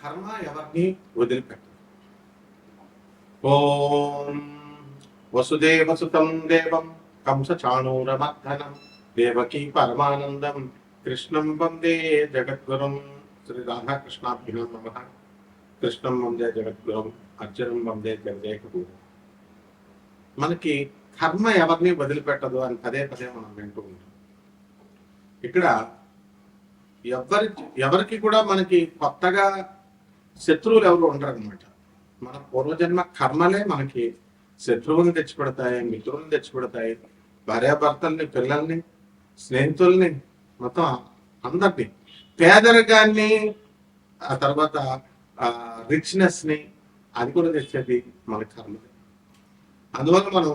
కర్మ ఎవరిని వదిలిపెట్టదు. ఓం వసుదేవసుతం దేవం కంసచాణూరమర్దనం దేవకీ పరమానందం కృష్ణం వందే జగద్గురుం. శ్రీ రాధాకృష్ణాభ్యునం నమః. కృష్ణం వందే జగద్గురుం, అర్జునం వందే జగదేకగురు. మనకి కర్మ ఎవరిని వదిలిపెట్టదు అని పదే పదే మనం వింటూ ఉంటాం. ఇక్కడ ఎవరికి కూడా మనకి కొత్తగా శత్రువులు ఎవరు ఉండరు అనమాట. మన పూర్వజన్మ కర్మలే మనకి శత్రువుని తెచ్చిపెడతాయి, మిత్రుల్ని తెచ్చిపెడతాయి, భార్యాభర్తల్ని, పిల్లల్ని, స్నేహితుల్ని, మొత్తం అందరినీ, పేదరికాన్ని, ఆ తర్వాత రిచ్నెస్ ని, అది కూడా తెచ్చేది మన కర్మలే. అందువల్ల మనం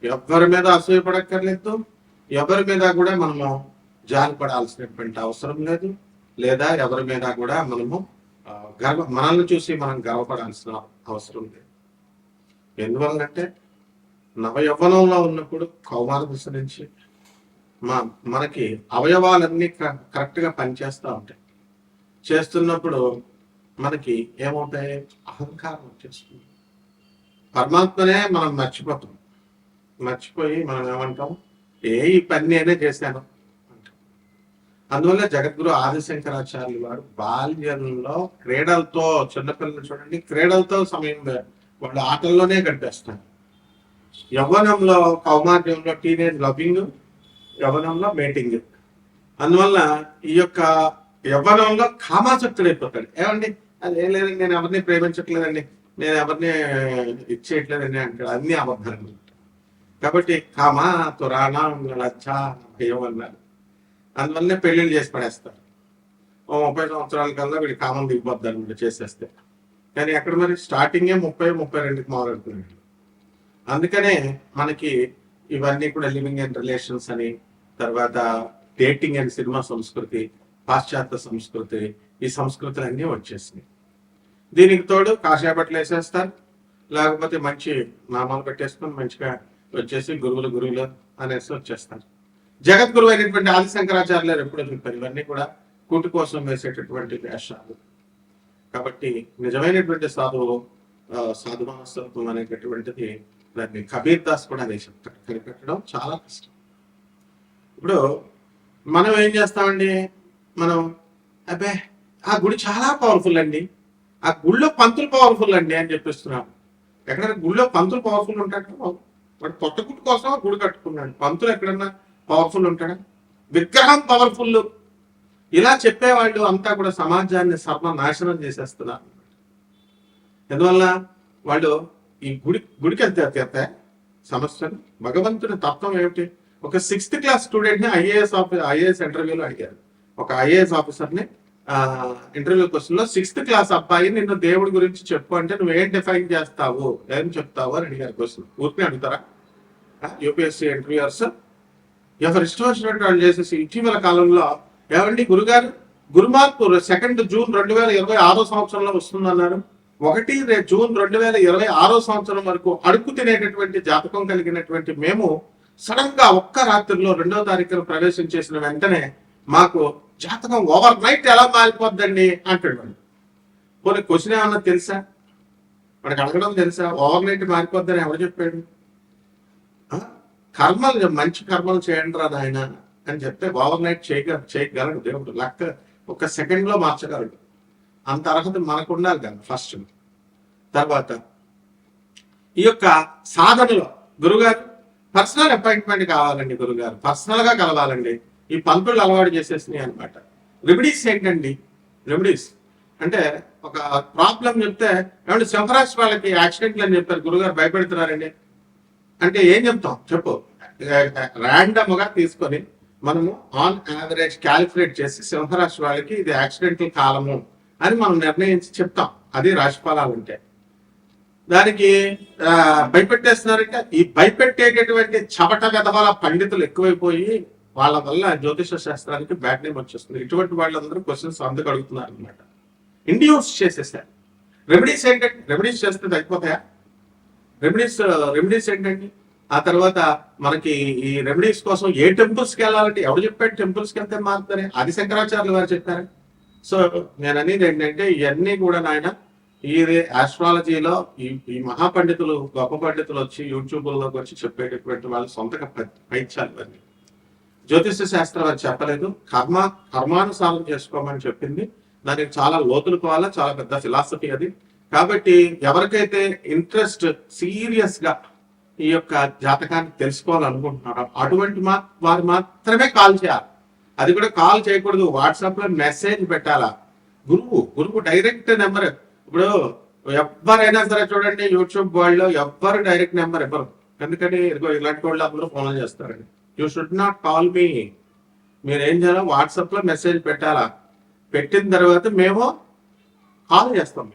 ఎవరి మీద అసూయపడక్కర్లేదు, ఎవరి మీద కూడా మనము జాలి పడాల్సినటువంటి అవసరం లేదు, లేదా ఎవరి మీద కూడా మనము మనల్ని చూసి మనం గర్వపడాల్సిన అవసరం లేదు. ఎందువల్లంటే నవయవ్వనంలో ఉన్నప్పుడు కౌమార దశ నుంచి మనకి అవయవాలన్నీ కరెక్ట్గా పనిచేస్తూ ఉంటాయి. చేస్తున్నప్పుడు మనకి ఏమవుతాయి, అహంకారం వచ్చేస్తుంది. పరమాత్మనే మనం మర్చిపోయి మనం ఏమంటాం, ఈ పని నేనే చేశాను అంటాం. అందువల్ల జగద్గురు ఆదిశంకరాచార్యులు వారు బాల్యంలో క్రీడలతో, చిన్నపిల్లలు చూడండి, క్రీడలతో సమయం వాళ్ళు ఆటల్లోనే గడిపేస్తారు. యవ్వనంలో, కౌమార్యంలో టీనేజ్ లవింగ్, యవ్వనంలో మేటింగ్. అందువల్ల ఈ యొక్క యవ్వనంలో కామాసక్తుడైపోతాడు. ఏమండి అది ఏం లేదండి, నేను ఎవరిని ప్రేమించట్లేదండి, నేను ఎవరిని ఇచ్చేయట్లేదండి అంటాడు. అన్ని అబద్ధాలు. కాబట్టి కామా తురాణా లచ్చ భయం అన్నారు. అందువల్లనే పెళ్లిళ్ళు చేసి పడేస్తారు. 30 సంవత్సరాల కల్లా వీడి కామం దిగిపోద్ది అనమాట చేసేస్తే. కానీ ఎక్కడ మరి స్టార్టింగే 30-32కి మొదలెడుతున్నాడు. అందుకనే మనకి ఇవన్నీ కూడా లివింగ్ అండ్ రిలేషన్స్ అని, తర్వాత డేటింగ్ అండ్ సినిమా సంస్కృతి, పాశ్చాత్య సంస్కృతి, ఈ సంస్కృతులు అన్నీ వచ్చేసినాయి. దీనికి తోడు కాషాయబట్టలు వేసేస్తారు, లేకపోతే మంచి నామాలు పెట్టేసుకొని మంచిగా వచ్చేసి గురువులు అనేసి వచ్చేస్తారు. జగద్గురువు అయినటువంటి ఆదిశంకరాచార్యులు ఎప్పుడో చెప్పారు, ఇవన్నీ కూడా కూటు కోసం వేసేటటువంటి వేషాలు. కాబట్టి నిజమైనటువంటి సాధు మనస్తత్వం అనేటటువంటిది, దాన్ని కబీర్ దాస్ కూడా అదే చెప్తాడు, కనిపెట్టడం చాలా కష్టం. ఇప్పుడు మనం ఏం చేస్తామండి, మనం అబ్బే ఆ గుడి చాలా పవర్ఫుల్ అండి, ఆ గుళ్ళో పంతులు పవర్ఫుల్ అండి అని చెప్పిస్తున్నాం. ఎక్కడైనా గుళ్ళో పంతులు పవర్ఫుల్ ఉంటాడు? వాడు కొత్త గుడి కోసం గుడి కట్టుకున్నాడు. పంతులు ఎక్కడన్నా పవర్ఫుల్ ఉంటాడా? విగ్రహం పవర్ఫుల్. ఇలా చెప్పేవాళ్ళు అంతా కూడా సమాజాన్ని సర్వనాశనం చేసేస్తున్నారు. ఎందువల్ల వాళ్ళు ఈ గుడికి వెళ్తే సమస్యలు, భగవంతుని తత్వం ఏమిటి? ఒక 6th క్లాస్ స్టూడెంట్ ని ఐఏఎస్ ఇంటర్వ్యూలో అడిగారు. ఒక ఐఏఎస్ ఆఫీసర్ని ఇంటర్వ్యూ క్వశ్చన్ లో 6th క్లాస్ అబ్బాయి నిన్ను దేవుడి గురించి చెప్పు అంటే నువ్వేం డిఫైన్ చేస్తావు, ఏం చెప్తావు అని అడిగారు. క్వశ్చన్ ఊరికే అడుగుతారా యూపీఎస్సీ ఇంటర్వ్యూయర్స్? ఎవరు ఇష్టం వచ్చినట్టు వాళ్ళు చేసేసి ఇటీవల కాలంలో ఏమండి గురుగారు గురుమార్పు 2 జూన్ 2026 సంవత్సరంలో వస్తుందన్నారు. 1 జూన్ 2026 సంవత్సరం వరకు అడుగు తినేటటువంటి జాతకం కలిగినటువంటి మేము సడన్ గా ఒక్క రాత్రిలో 2వ తారీఖున ప్రవేశం చేసిన వెంటనే మాకు జాతకం ఓవర్ నైట్ ఎలా మారిపోద్దండి అంటాడు వాడు. పోనీ క్వశ్చన్ ఏమన్నా తెలుసా? వాడికి అడగడం తెలుసా? ఓవర్ నైట్ మారిపోద్దని ఎవరు చెప్పాడు? కర్మలు, మంచి కర్మలు చేయండి రా నాయన అని చెప్తే ఓవర్ నైట్ చేయగలడు దేవుడు. లెక్క 1 సెకండ్లో మార్చగలడు. అంత అర్హత మనకు ఉండాలి కదా ఫస్ట్. తర్వాత ఈ యొక్క సాధనలో గురుగారు పర్సనల్ అపాయింట్మెంట్ కావాలండి, గురుగారు పర్సనల్ గా కలవాలండి, ఈ పంతులు అలవాటు చేసేసినాయి అనమాట. రెమెడీస్ ఏంటండి? రెమెడీస్ అంటే ఒక ప్రాబ్లం చెప్తే, ఏమంటే సింహరాశి వాళ్ళకి యాక్సిడెంట్లు అని చెప్పారు, గురుగారు భయపెడుతున్నారండి అంటే ఏం చెప్తాం చెప్పు? ర్యాండమ్ గా తీసుకొని మనము ఆన్ యావరేజ్ క్యాలిక్యులేట్ చేసి సింహరాశి వాళ్ళకి ఇది యాక్సిడెంటల్ కాలము అని మనం నిర్ణయించి చెప్తాం. అది రాశిఫలాలు అంటే. దానికి భయపెట్టేస్తున్నారంటే, ఈ భయపెట్టేటటువంటి చవట వెధవల పండితులు ఎక్కువైపోయి వాళ్ళ వల్ల జ్యోతిష శాస్త్రానికి బ్యాడ్ నేమ్ వచ్చేస్తుంది. ఇటువంటి వాళ్ళందరూ క్వశ్చన్స్ అందుకు అడుగుతున్నారు అనమాట. ఇండ్యూస్ చేసేసారు. రెమెడీస్ ఏంటంటే, రెమెడీస్ చేస్తే తగ్గిపోతాయా? రెమెడీస్ ఏంటండి? ఆ తర్వాత మనకి ఈ రెమెడీస్ కోసం ఏ టెంపుల్స్కి వెళ్ళాలంటే ఎవరు చెప్పాడు టెంపుల్స్కి వెళ్తే మారుతారే? ఆదిశంకరాచార్యులు వారు చెప్పారు. సో నేను అనేది ఏంటంటే ఇవన్నీ కూడా నాయన ఇది ఆస్ట్రాలజీలో ఈ మహాపండితులు గొప్ప పండితులు వచ్చి యూట్యూబ్లోకి వచ్చి చెప్పేటటువంటి వాళ్ళు సొంతగా పైచాలి ఇవన్నీ. జ్యోతిష శాస్త్రం అది చెప్పలేదు, కర్మానుసారం చేసుకోమని చెప్పింది. దానికి చాలా లోతులు కావాలా, చాలా పెద్ద ఫిలాసఫీ అది. కాబట్టి ఎవరికైతే ఇంట్రెస్ట్ సీరియస్ గా ఈ యొక్క జాతకాన్ని తెలుసుకోవాలనుకుంటున్నారో అటువంటి వారు మాత్రమే కాల్ చేయాలి. అది కూడా కాల్ చేయకూడదు, వాట్సాప్ లో మెసేజ్ పెట్టాలా. గురువు డైరెక్ట్ నెంబర్. ఇప్పుడు ఎవరైనా సరే చూడండి, యూట్యూబ్ వరల్డ్ లో ఎవ్వరు డైరెక్ట్ నెంబర్ ఇవ్వరు. ఎందుకంటే ఇదిగో ఇలాంటి వాళ్ళు అందరూ ఫోన్లు చేస్తారండి. You should not call me. మీరు ఏం చేయాలో వాట్సాప్ లో మెసేజ్ పెట్టాలా. పెట్టిన తర్వాత మేము కాల్ చేస్తాం.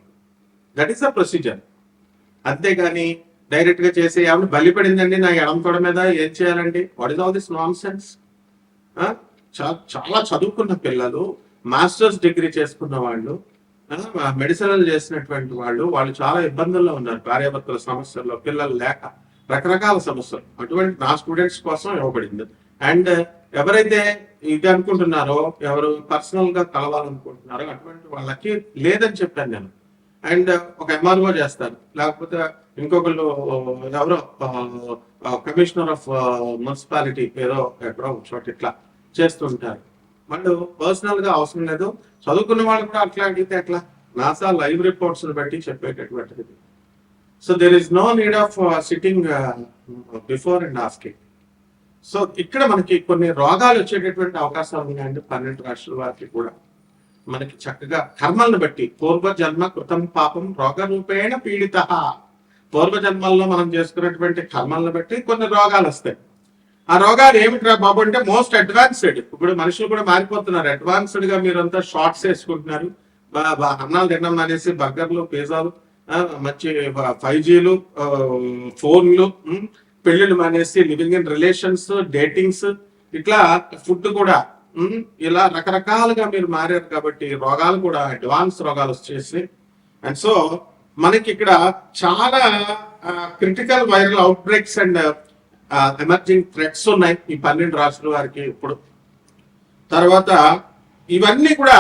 That is the procedure. అంతేగాని డైరెక్ట్ గా చేసి ఏమైనా బలిపడిందండి నా ఎడం తొడ మీద, ఏం చేయాలండి? What is all this non sense? చాలా చదువుకున్న పిల్లలు, మాస్టర్స్ డిగ్రీ చేసుకున్న వాళ్ళు, మెడిసినల్ చేసినటువంటి వాళ్ళు చాలా ఇబ్బందుల్లో ఉన్నారు. భార్యాభర్తల సమస్యల్లో, పిల్లలు లేక, రకరకాల సమస్యలు. అటువంటి నా స్టూడెంట్స్ కోసం ఇవ్వబడింది. అండ్ ఎవరైతే ఇది అనుకుంటున్నారో, ఎవరు పర్సనల్ గా కలవాలనుకుంటున్నారో అటువంటి వాళ్ళకి లేదని చెప్పాను నేను. అండ్ ఒక ఎంఆర్ఓ చేస్తారు, లేకపోతే ఇంకొకళ్ళు ఎవరో కమిషనర్ ఆఫ్ మున్సిపాలిటీ ఏదో ఎక్కడో చోట ఇట్లా చేస్తుంటారు. వాళ్ళు పర్సనల్ గా అవసరం లేదు. చదువుకున్న వాళ్ళు కూడా అట్లా అడిగితే ఎట్లా? నాసా లైవ్ రిపోర్ట్స్ బట్టి చెప్పేటటువంటిది. So there is no need of sitting before and asking. So ఇక్కడ మనకి కొన్ని రోగాలు వచ్చేటటువంటి అవకాశాలు ఉన్నాయండి 12 రాశుల వారికి కూడా. మనకి చక్కగా కర్మలను బట్టి, పూర్వజన్మ కృతం పాపం రోగ రూపేణ పీడిత. పూర్వజన్మల్లో మనం చేసుకున్నటువంటి కర్మలను బట్టి కొన్ని రోగాలు వస్తాయి. ఆ రోగాలు ఏమిటి బాబు అంటే మోస్ట్ అడ్వాన్స్డ్. ఇప్పుడు మనుషులు కూడా మారిపోతున్నారు. అడ్వాన్స్డ్ గా మీరంతా షార్ట్స్ వేసుకుంటున్నారు, అన్నాలు తిన్నాం అనేసి బర్గర్లు, పిజ్జాలు, మంచి 5Gలు, ఫోన్లు, పెళ్లిళ్ళు మానేసి లివింగ్ ఇన్ రిలేషన్స్, డేటింగ్స్, ఇట్లా ఫుడ్ కూడా ఇలా రకరకాలుగా మీరు మారారు. కాబట్టి రోగాలు కూడా అడ్వాన్స్ రోగాలు వచ్చేసి. అండ్ సో మనకి ఇక్కడ చాలా critical viral outbreaks and emerging threats ఉన్నాయి ఈ 12 రాష్ట్రాల వారికి ఇప్పుడు. తర్వాత ఇవన్నీ కూడా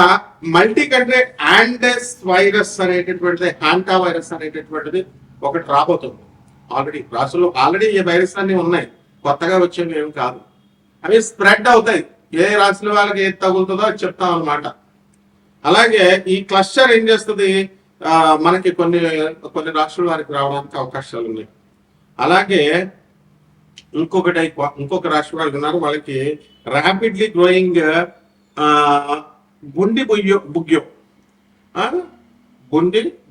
మల్టీ కంట్రీ యాండెస్ వైరస్ అనేటటువంటిది, హాంటా వైరస్ అనేటటువంటిది ఒకటి రాబోతుంది. ఆల్రెడీ రాష్ట్రంలో ఆల్రెడీ ఈ వైరస్ అన్ని ఉన్నాయి, కొత్తగా వచ్చేవి ఏమి కాదు. అవి స్ప్రెడ్ అవుతాయి. ఏ రాశుల వాళ్ళకి ఏది తగులుతుందో అది చెప్తాం అనమాట. అలాగే ఈ క్లస్టర్ ఏం చేస్తుంది, మనకి కొన్ని రాష్ట్రాల వారికి రావడానికి అవకాశాలు ఉన్నాయి. అలాగే ఇంకొక రాష్ట్ర వాళ్ళు ఉన్నారు, వాళ్ళకి ర్యాపిడ్లీ గ్రోయింగ్ గుండి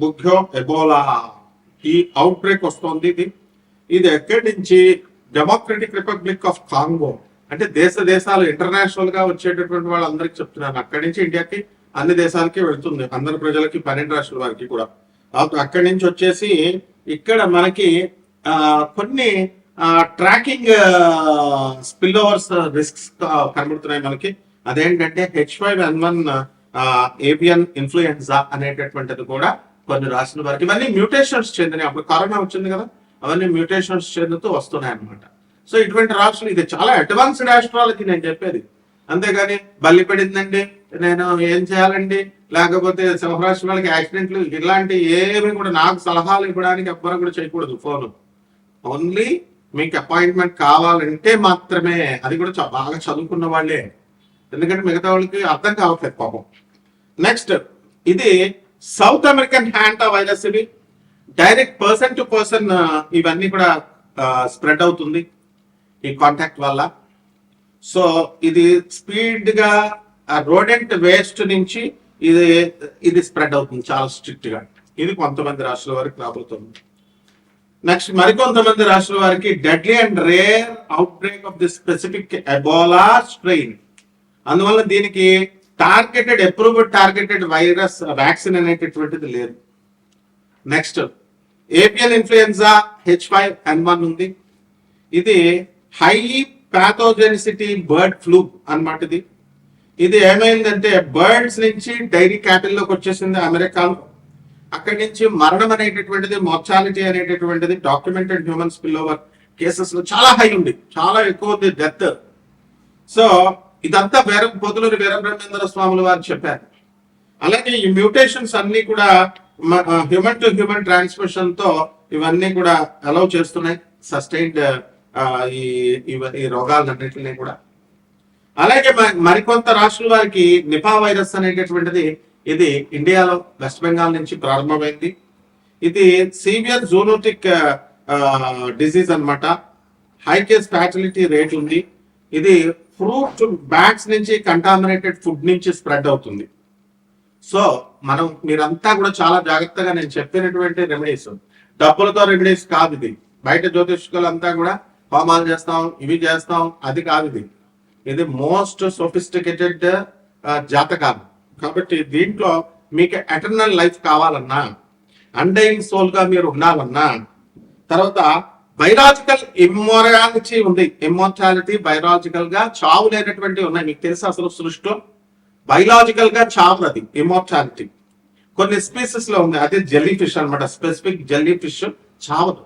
బుగ్యో ఎబోలా ఈ అవుట్ బ్రేక్ వస్తుంది. ఇది ఎక్కడి నుంచి? Democratic republic of Congo. అంటే దేశాలు ఇంటర్నేషనల్ గా వచ్చేటటువంటి వాళ్ళందరికీ చెప్తున్నాను. అక్కడి నుంచి ఇండియాకి అన్ని దేశాలకి వెళ్తుంది, అందరి ప్రజలకి 12 రాష్ట్రాల వారికి కూడా. అక్కడి నుంచి వచ్చేసి ఇక్కడ మనకి కొన్ని ట్రాకింగ్ స్పిల్ ఓవర్స్ రిస్క్స్ కనబడుతున్నాయి మనకి. అదేంటంటే H5N1 ఏవియన్ ఇన్ఫ్లుయెన్జా అనేటటువంటిది కూడా కొన్ని రాష్ట్రాల వారికి. ఇవన్నీ మ్యూటేషన్స్ చెందినాయి. అప్పుడు కరోనా వచ్చింది కదా, అవన్నీ మ్యూటేషన్స్ చెందుతూ వస్తున్నాయి అనమాట. సో ఇటువంటి రాష్ట్రాలు, ఇది చాలా అడ్వాన్స్డ్ ఆస్ట్రాలజీ నేను చెప్పేది. అంతేగాని బల్లి పడిందండి నేను ఏం చేయాలండి, లేకపోతే సింహరాశి వాళ్ళకి యాక్సిడెంట్లు, ఇలాంటి ఏమి కూడా నాకు సలహాలు ఇవ్వడానికి ఎవ్వరూ కూడా చేయకూడదు ఫోన్. ఓన్లీ మీకు అపాయింట్మెంట్ కావాలంటే మాత్రమే, అది కూడా బాగా చదువుకున్న వాళ్ళే. ఎందుకంటే మిగతా వాళ్ళకి అర్థం కావట్లేదు పాపం. నెక్స్ట్, ఇది సౌత్ అమెరికన్ హ్యాంటా వైరస్. ఇవి డైరెక్ట్ పర్సన్ టు పర్సన్ ఇవన్నీ కూడా స్ప్రెడ్ అవుతుంది ఈ కాంటాక్ట్ వల్ల. సో ఇది స్పీడ్ గా రోడెంట్ వేస్ట్ నుంచి ఇది స్ప్రెడ్ అవుతుంది చాలా స్ట్రిక్ట్ గా. ఇది కొంతమంది రాష్ట్రాల వారికి రాబోతుంది. నెక్స్ట్, మరికొంతమంది రాష్ట్రాల వారికి deadly and rare out break of the specific Ebola strain. అందువల్ల దీనికి అప్రూవ్డ్ టార్గెటెడ్ వైరస్ వ్యాక్సిన్ అనేటటువంటిది లేదు. నెక్స్ట్, ఏవియన్ ఇన్ఫ్లుయెన్జా H5N1 ఉంది. ఇది హై ప్యాథోజెనిసిటీ బర్డ్ ఫ్లూ అన్నమాట. ఇది ఏమైందంటే బర్డ్స్ నుంచి డైరీ క్యాటిల్లోకి వచ్చేసింది అమెరికాలో. అక్కడి నుంచి మరణం అనేటటువంటిది, మార్చాలిటీ అనేటటువంటిది documented human spill over cases లో చాలా హై ఉంది, చాలా ఎక్కువ ఉంది డెత్. సో ఇదంతా పోతులూరి వీరబ్రహ్మేంద్ర స్వాముల వారు చెప్పారు. అలాగే ఈ మ్యూటేషన్స్ అన్ని కూడా హ్యూమన్ టు హ్యూమన్ ట్రాన్స్మిషన్ తో ఇవన్నీ కూడా అలౌ చేస్తున్నాయి సస్టైన్డ్ ఈ ఈ రోగాలన్నింటినీ కూడా. అలాగే మరికొంత రాష్ట్రాల వారికి నిపా వైరస్ అనేటటువంటిది ఇది ఇండియాలో వెస్ట్ బెంగాల్ నుంచి ప్రారంభమైంది. ఇది సీవియర్ జూనోటిక్ డిసీజ్ అన్నమాట. హై కేస్ ఫ్యాటిలిటీ రేట్ ఉంది. ఇది ఫ్రూట్ బ్యాగ్స్ నుంచి కంటామినేటెడ్ ఫుడ్ నుంచి స్ప్రెడ్ అవుతుంది. సో మీరంతా కూడా చాలా జాగ్రత్తగా నేను చెప్పినటువంటి రెమెడీస్ డబ్బులతో రెమెడీస్ కాదు. ఇది బయట జ్యోతిష్కులు అంతా కూడా హోమాలు చేస్తాం, ఇవి చేస్తాం, అది కాదు. ఇది మోస్ట్ సోఫిస్టికేటెడ్ జాతకాలు. కాబట్టి దీంట్లో మీకు ఎటర్నల్ లైఫ్ కావాలన్నా, అన్డైయింగ్ సోల్ గా మీరు ఉండాలన్నా, తర్వాత బయలాజికల్ ఇమ్మోరాలిటీ ఉంది. ఇమ్మోర్టాలిటీ బయలాజికల్ గా చావు లేనటువంటివి ఉన్నాయి. మీకు తెలుసు అసలు సృష్టిలో బయలాజికల్ గా చావు అది ఇమ్మోర్టాలిటీ కొన్ని స్పీసెస్ లో ఉంది. అదే జెల్లీ ఫిష్ అనమాట. స్పెసిఫిక్ జెల్లీ ఫిష్ చావదు.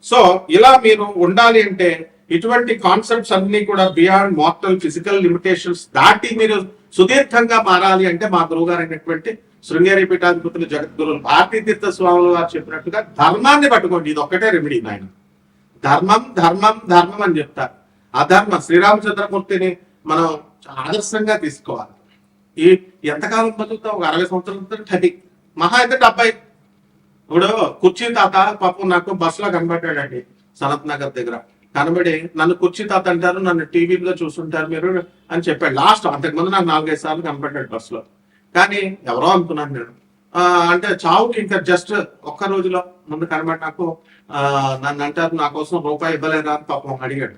సో ఇలా మీరు ఉండాలి అంటే ఇటువంటి కాన్సెప్ట్స్ అన్ని కూడా బియాండ్ మార్టల్ ఫిజికల్ లిమిటేషన్స్ దాటి మీరు సుదీర్ఘంగా మారాలి అంటే మా గురువు గారు అయినటువంటి శృంగేరి పీఠాధిపతులు జగద్గురువులు భారతీ తీర్థ స్వాములు వారు చెప్పినట్టుగా ధర్మాన్ని పట్టుకోండి. ఇది ఒక్కటే రెమెడీ నాయన. ధర్మం ధర్మం ధర్మం అని చెప్తారు. అధర్మ శ్రీరామచంద్రమూర్తిని మనం ఆదర్శంగా తీసుకోవాలి. ఈ ఎంతకాలం బతుకుతాం? ఒక 60 సంవత్సరాల 30 మహా అయితే 70. ఇప్పుడు కుర్చీ తాత పాపం నాకు బస్సులో కనబడ్డాడండి సనత్ నగర్ దగ్గర. కనబడి నన్ను కుర్చీ తాత అంటారు, నన్ను టీవీలో చూస్తుంటారు మీరు అని చెప్పాడు. లాస్ట్ అంతకుముందు నాకు 4-5 సార్లు కనపడ్డాడు బస్సులో. కానీ ఎవరో అనుకున్నాను నేను. అంటే చావుకి ఇంకా జస్ట్ ఒక్క రోజులో ముందు కనబడి నాకు నన్ను అంటారు, నా కోసం రూపాయి ఇవ్వలేదా అని పాపం అడిగాడు.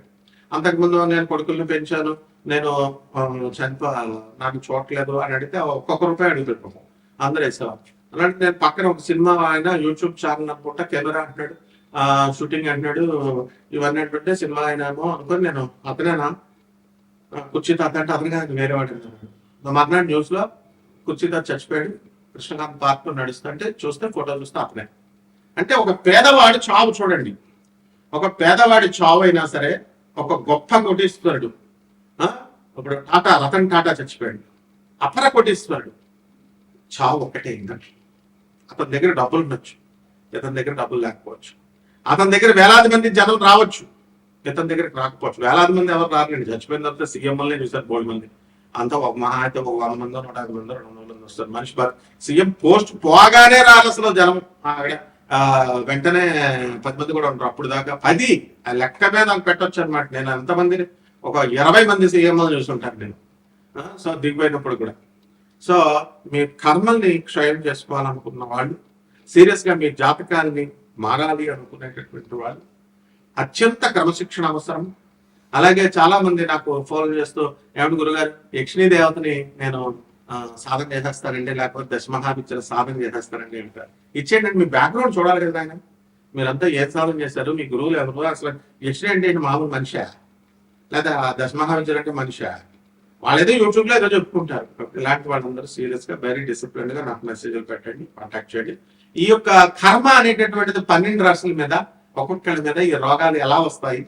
అంతకుముందు నేను కొడుకుల్ని పెంచాను, నేను నాకు చూడట్లేదు అని అడిగితే ఒక్కొక్క రూపాయి అడుగుతాడు పాపం. అందరూ వేసేవారు. అలాంటి నేను పక్కన ఒక సినిమా ఆయన యూట్యూబ్ ఛానల్ అనుకుంటా, కెమెరా అంటున్నాడు, షూటింగ్ అంటున్నాడు, ఇవన్నీ అంటుంటే సినిమా అయినామో అనుకుని నేను అతనేనా కుర్చీ తాత అంటే అతనిగా వేరే వాడు మర్నాడు న్యూస్ లో కుర్చీ తాత చచ్చిపోయాడు కృష్ణకాంత్ పార్క్ లో నడుస్తుంటే చూస్తే ఫోటో చూస్తే అతనే. అంటే ఒక పేదవాడి చావు చూడండి. ఒక పేదవాడి చావు అయినా సరే ఒక గొప్ప కోటీశ్వరుడు, ఇప్పుడు టాటా రతన్ టాటా చచ్చిపోయాడు, అపర కోటీశ్వరుడు, చావు ఒక్కటే. ఇంకా అతని దగ్గర డబ్బులు ఉండొచ్చు, ఇతని దగ్గర డబ్బులు లేకపోవచ్చు. అతని దగ్గర వేలాది మంది జనం రావచ్చు, ఇతని దగ్గరికి రాకపోవచ్చు. వేలాది మంది ఎవరు రారండి. చచ్చిపోయిన తర్వాత సీఎంఎల్నే చూసారు 3 మంది. అంతా ఒక మహా అయితే ఒక 100 మందో 150 మందో 200 మంది వస్తారు. మనిషి సీఎం పోస్ట్ పోగానే రారు అసలు జనం. వెంటనే 10 మంది కూడా ఉంటారు. అప్పుడు దాకా 10 లెక్క మీద నాకు పెట్టొచ్చు అనమాట. నేను ఎంతమందిని ఒక 20 మంది సీఎంఎల్ చూసుంటాను నేను. సో దిగిపోయినప్పుడు కూడా. సో మీ కర్మల్ని క్షయం చేసుకోవాలనుకున్న వాళ్ళు, సీరియస్ గా మీ జాతకాన్ని మారాలి అనుకునేటటువంటి వాళ్ళు అత్యంత క్రమశిక్షణ అవసరం. అలాగే చాలా మంది నాకు ఫోన్ చేస్తూ, ఏమిటి గురుగారు యక్షిణీ దేవతని నేను సాధన చేసేస్తానండి, లేకపోతే దశమహావిద్యల సాధన చేసేస్తానండి అంటారు. ఇచ్చేయండి, మీ బ్యాక్గ్రౌండ్ చూడాలి కదా ఆయన. మీరంతా ఏం సాధన చేశారు, మీ గురువులు ఎవరు, అసలు యక్షిణి అంటే మామూలు మనిషా లేదా దశమహావిద్యలు అంటే మనిషా? వాళ్ళేదో యూట్యూబ్ లో ఏదో చెప్పుకుంటారు. ఇలాంటి వాళ్ళందరూ సీరియస్ గా వెరీ డిసిప్లిన్ గా నాకు మెసేజ్లు పెట్టండి, కాంటాక్ట్ చేయండి. ఈ యొక్క కర్మ అనేటటువంటిది 12 రాశుల మీద, ఒక్కొక్కరి మీద ఈ రోగాలు ఎలా వస్తాయి,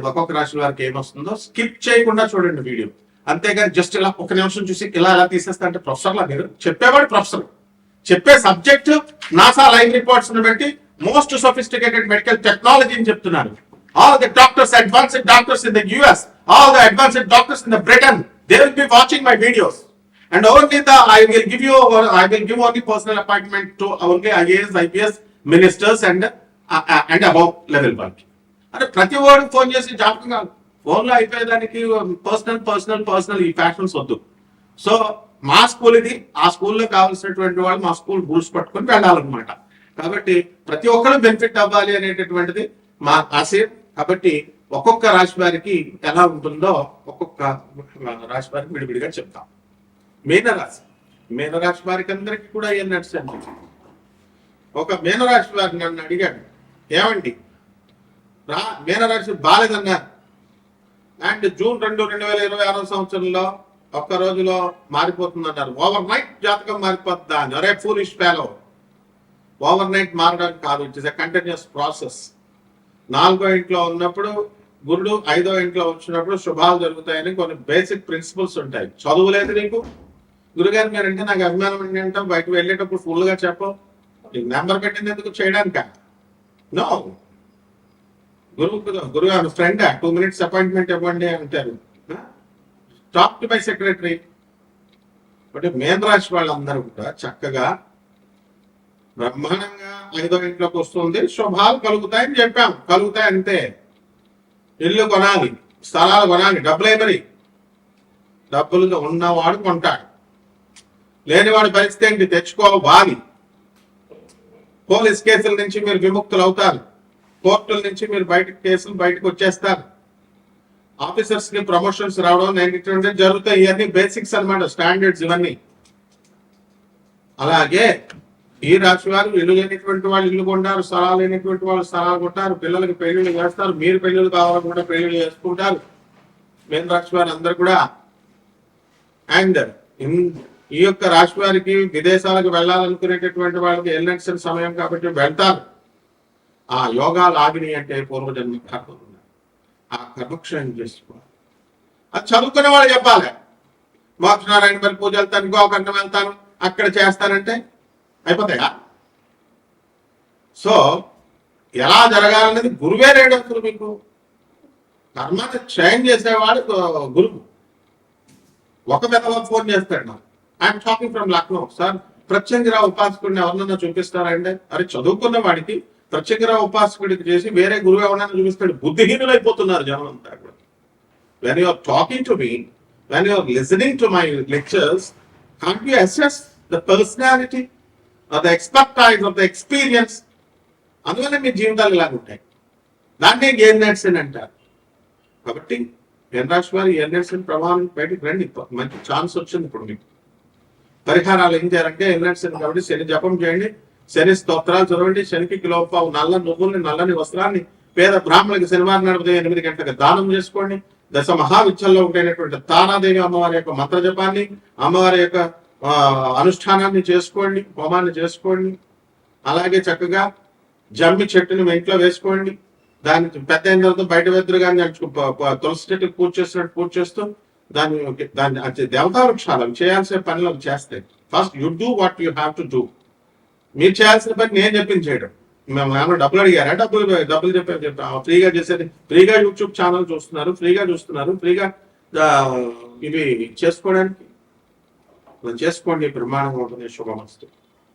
ఒక్కొక్క రాశి వారికి ఏమొస్తుందో స్కిప్ చేయకుండా చూడండి వీడియో. అంతేగాని జస్ట్ ఇలా ఒక నిమిషం చూసి ఇలా తీసేస్తా అంటే ప్రొఫెసర్లా మీరు? చెప్పేవాడు ప్రొఫెసర్, చెప్పే సబ్జెక్ట్ నాసా లైవ్ రిపోర్ట్స్ బట్టి మోస్ట్ సోఫిస్టికేటెడ్ మెడికల్ టెక్నాలజీ అని చెప్తున్నారు. All the doctors, advanced doctors in the US, all the advanced doctors in the Britain, they will be watching my videos. And only I will give only personal appointment to only IAS, IPS ministers and above level work. అంటే ప్రతి వాడికి phone చేసి జాతకం కాదు, ఫోన్లో అయిపోయేదానికి personal ఈ fashions వద్దు. So మా స్కూల్ ఇది, ఆ స్కూల్లో కావాల్సినటువంటి వాళ్ళు మా స్కూల్ రూల్స్ పట్టుకొని వెళ్ళాలన్నమాట. కాబట్టి ప్రతి ఒక్కరు బెనిఫిట్ అవ్వాలి అనేటటువంటిది మా ఆశయం. కాబట్టి ఒక్కొక్క రాశి వారికి ఎలా ఉంటుందో ఒక్కొక్క రాశి వారికి విడివిడిగా చెప్తాం. మీనరాశి వారికి అందరికీ కూడా ఏం నడిచండి. ఒక మీనరాశి వారిని నన్ను అడిగాడు, ఏమండి మీనరాశి బాలేదన్నారు, అండ్ జూన్ 2, 2026 సంవత్సరంలో ఒక్క రోజులో మారిపోతుందన్నారు. ఓవర్ నైట్ జాతకం మారిపోతుందా? అరే ఫూలిష్ ఫెలో, ఓవర్ నైట్ మారడానికి కాదు, it is a continuous process. 4వ ఇంట్లో ఉన్నప్పుడు గురుడు 5వ ఇంట్లో వచ్చినప్పుడు శుభాలు జరుగుతాయని కొన్ని బేసిక్ ప్రిన్సిపల్స్ ఉంటాయి. చదువు లేదు నీకు, గురుగారు మీరంటే నాకు అభిమానం అండి అంటావు, బయటకు వెళ్ళేటప్పుడు ఫుల్గా చెప్పవు. నీకు నెంబర్ పెట్టింది ఎందుకు చేయడానిక? నో. గురుగారు ఫ్రెండ్ 2 minutes అపాయింట్మెంట్ ఇవ్వండి అంటారు. Talk to my secretary. అంటే మేన రాశి వాళ్ళందరూ కూడా చక్కగా బ్రహ్మాండంగా 5వ ఇంట్లోకి వస్తుంది, శుభాలు కలుగుతాయని చెప్పాం. కలుగుతాయి అంతే. ఇల్లు కొనాలి, స్థలాలు కొనాలి, డబ్బులే మరి. డబ్బులు ఉన్నవాడు కొంటాడు, లేనివాడి పరిస్థితి ఏంటి? తెచ్చుకోవాలి. పోలీస్ కేసుల నుంచి మీరు విముక్తులు అవుతారు, కోర్టుల నుంచి మీరు బయటకు వచ్చేస్తారు. ఆఫీసర్స్ కి ప్రమోషన్స్ రావడం అనేటువంటి జరుగుతాయి. ఇవన్నీ బేసిక్స్ అన్నమాట, స్టాండర్డ్స్ ఇవన్నీ. అలాగే ఈ రాశి వారు ఇల్లు లేనిటువంటి వాళ్ళు ఇల్లు కొంటారు, స్థలాలు లేనిటువంటి వాళ్ళు స్థలాలు కొంటారు, పిల్లలకి పెళ్లిళ్ళు చేస్తారు, మీరు పెళ్లిళ్ళు కావాలనుకుంటే పెళ్లిళ్ళు చేసుకుంటారు. మేన రాశి వారు అందరు కూడా. అండ్ ఈ యొక్క రాశి వారికి విదేశాలకు వెళ్ళాలనుకునేటటువంటి వాళ్ళకి ఎల్నెక్షన్ సమయం కాబట్టి వెళ్తారు. ఆ యోగాలు ఆగిని అంటే పూర్వజన్మ కర్మలు ఉన్నాయి, ఆ కర్మక్షయం చేసుకోవాలి. అది చదువుకునే వాళ్ళు చెప్పాలి. మోక్షనారాయణ మరి పూజ వెళ్తాను, గోకర్ణం వెళ్తాను, అక్కడ చేస్తానంటే అయిపోతాయా? సో ఎలా జరగాలనేది గురువే రేడవుతుంది మీకు. కర్మని క్షయం చేసేవాడు గురువు. ఒక విధంగా ఫోన్ చేస్తాడు నాకు, I'm talking from Lucknow, sir ప్రత్యంగిరావు ఉపాసకుడిని ఎవరినన్నా చూపిస్తారంటే, అరే చదువుకున్న వాడికి ప్రత్యంగిరావు ఉపాసకుడికి చేసి వేరే గురువు ఎవరన్నా చూపిస్తాడు. బుద్ధిహీనులైపోతున్నారు జనం అంతా కూడా. When you are talking to me, when you are listening to my lectures, can't you assess the personality or the expertise of the experience? అందువల్ల మీ జీవితాలు ఇలాగ ఉంటాయి. దాన్నే ఎల్నెట్సన్ అంటారు. కాబట్టి మేన రాశి వారి ఎల్నెట్సన్ ప్రభావం బయటకు రండి. మంచి ఛాన్స్ వచ్చింది ఇప్పుడు మీకు. పరిహారాలు ఏం చేయాలంటే ఎల్నెట్సన్ కాబట్టి శని జపం చేయండి, శని స్తోత్రాలు చదవండి, శనికి కిలోపావు నల్ల నువ్వుల్ని, నల్లని వస్త్రాన్ని పేద బ్రాహ్మణులకు శనివారం నడిపితే 8 గంటలకు దానం చేసుకోండి. దశ మహావిద్యల్లో ఉంటేటువంటి తారాదేవి అమ్మవారి యొక్క మంత్ర జపాన్ని, అమ్మవారి యొక్క అనుష్ఠానాన్ని చేసుకోండి, హోమాన్ని చేసుకోండి. అలాగే చక్కగా జమ్మి చెట్టుని మీ ఇంట్లో వేసుకోండి. దాని పెద్ద అయిన తర్వాత బయట వెదురుగా తులసి చెట్టుకు పూజ చేస్తున్నట్టు పూజ చేస్తూ దాన్ని దేవతా వృక్షాలు చేయాల్సిన పనులు చేస్తాయి. First you do what you have to do. మీరు చేయాల్సిన పని నేను చెప్పింది చేయడం. మేము ఏమన్నా డబ్బులు అడిగారా? డబ్బులు చెప్పాము. ఫ్రీగా చేసేది, ఫ్రీగా యూట్యూబ్ ఛానల్ చూస్తున్నారు, ఫ్రీగా ఇవి చేసుకోవడానికి చేసుకోండి. బ్రహ్మాండంగా ఉంటుంది. శుభమస్తు.